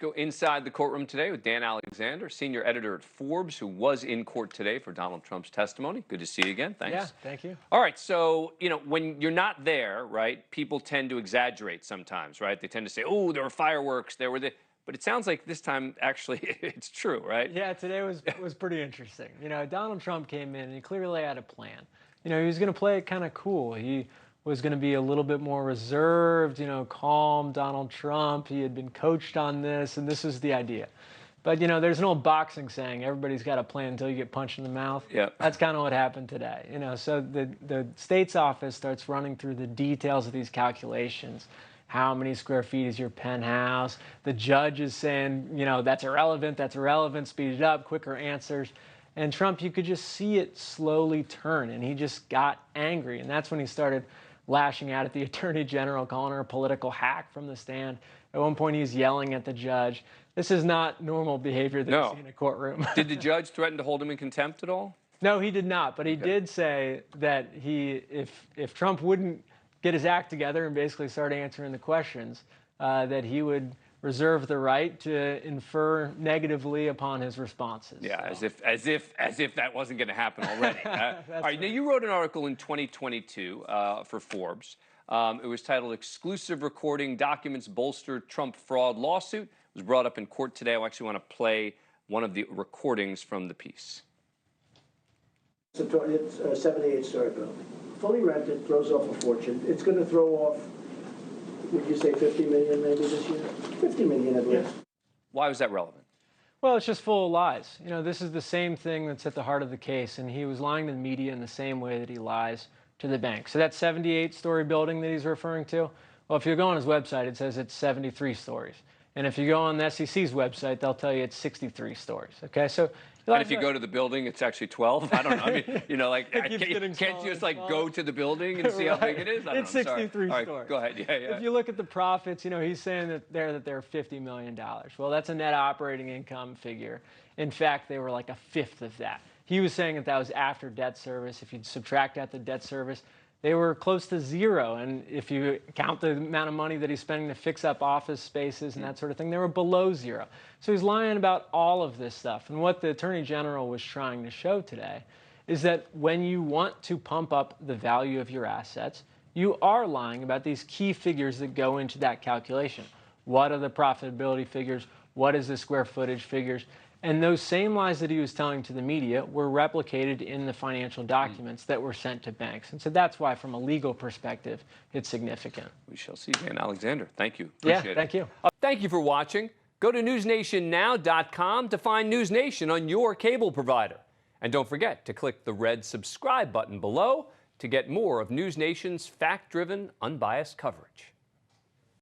Go inside the courtroom today with Dan Alexander, senior editor at Forbes, who was in court today for Donald Trump's testimony. Good to see you again. Thanks. Yeah, thank you. All right, so, when you're not there, right, people tend to exaggerate sometimes, right? They tend to say, oh, there were fireworks, there were the... But it sounds like this time, actually, it's true, right? Yeah, today was pretty interesting. Donald Trump came in and he clearly had a plan. He was going to play it kind of cool. He was going to be a little bit more reserved, calm Donald Trump. He had been coached on this, and this is the idea. But, there's an old boxing saying, everybody's got a plan until you get punched in the mouth. Yep. That's kind of what happened today. So the state's office starts running through the details of these calculations. How many square feet is your penthouse? The judge is saying, that's irrelevant, speed it up, quicker answers. And Trump, you could just see it slowly turn, and he just got angry. And that's when he started lashing out at the attorney general, calling her a political hack from the stand. At one point, he's yelling at the judge. This is not normal behavior that you see in a courtroom. Did the judge threaten to hold him in contempt at all? No, he did not. But he did say that if Trump wouldn't get his act together and basically start answering the questions, that he would reserve the right to infer negatively upon his responses. Yeah, so. as if that wasn't going to happen already. All right. Right. Now, you wrote an article in 2022 for Forbes. It was titled "Exclusive Recording Documents Bolster Trump Fraud Lawsuit." It was brought up in court today. I actually want to play one of the recordings from the piece. It's a 78-story building. Fully rented, throws off a fortune. It's going to throw off, would you say 50 million maybe this year? 50 million at least. Why was that relevant? Well, it's just full of lies. This is the same thing that's at the heart of the case, and he was lying to the media in the same way that he lies to the bank. So that 78-story building that he's referring to, well, if you go on his website, it says it's 73 stories. And if you go on the SEC's website, they'll tell you it's 63 stories. Okay, so... And if you go to the building, it's actually 12? I don't know. I mean, can't you just go to the building and see how big it is? It's 63 stories. All right, go ahead. Yeah. If you look at the profits, he's saying that they're $50 million. Well, that's a net operating income figure. In fact, they were like a fifth of that. He was saying that was after debt service. If you subtract out the debt service, they were close to zero. And if you count the amount of money that he's spending to fix up office spaces and that sort of thing, they were below zero. So he's lying about all of this stuff. And what the Attorney General was trying to show today is that when you want to pump up the value of your assets, you are lying about these key figures that go into that calculation. What are the profitability figures? What is the square footage figures? And those same lies that he was telling to the media were replicated in the financial documents that were sent to banks. And so that's why, from a legal perspective, it's significant. We shall see. Dan Alexander, thank you. Appreciate it. Thank you. Thank you for watching. Go to newsnationnow.com to find NewsNation on your cable provider. And don't forget to click the red subscribe button below to get more of NewsNation's fact-driven, unbiased coverage.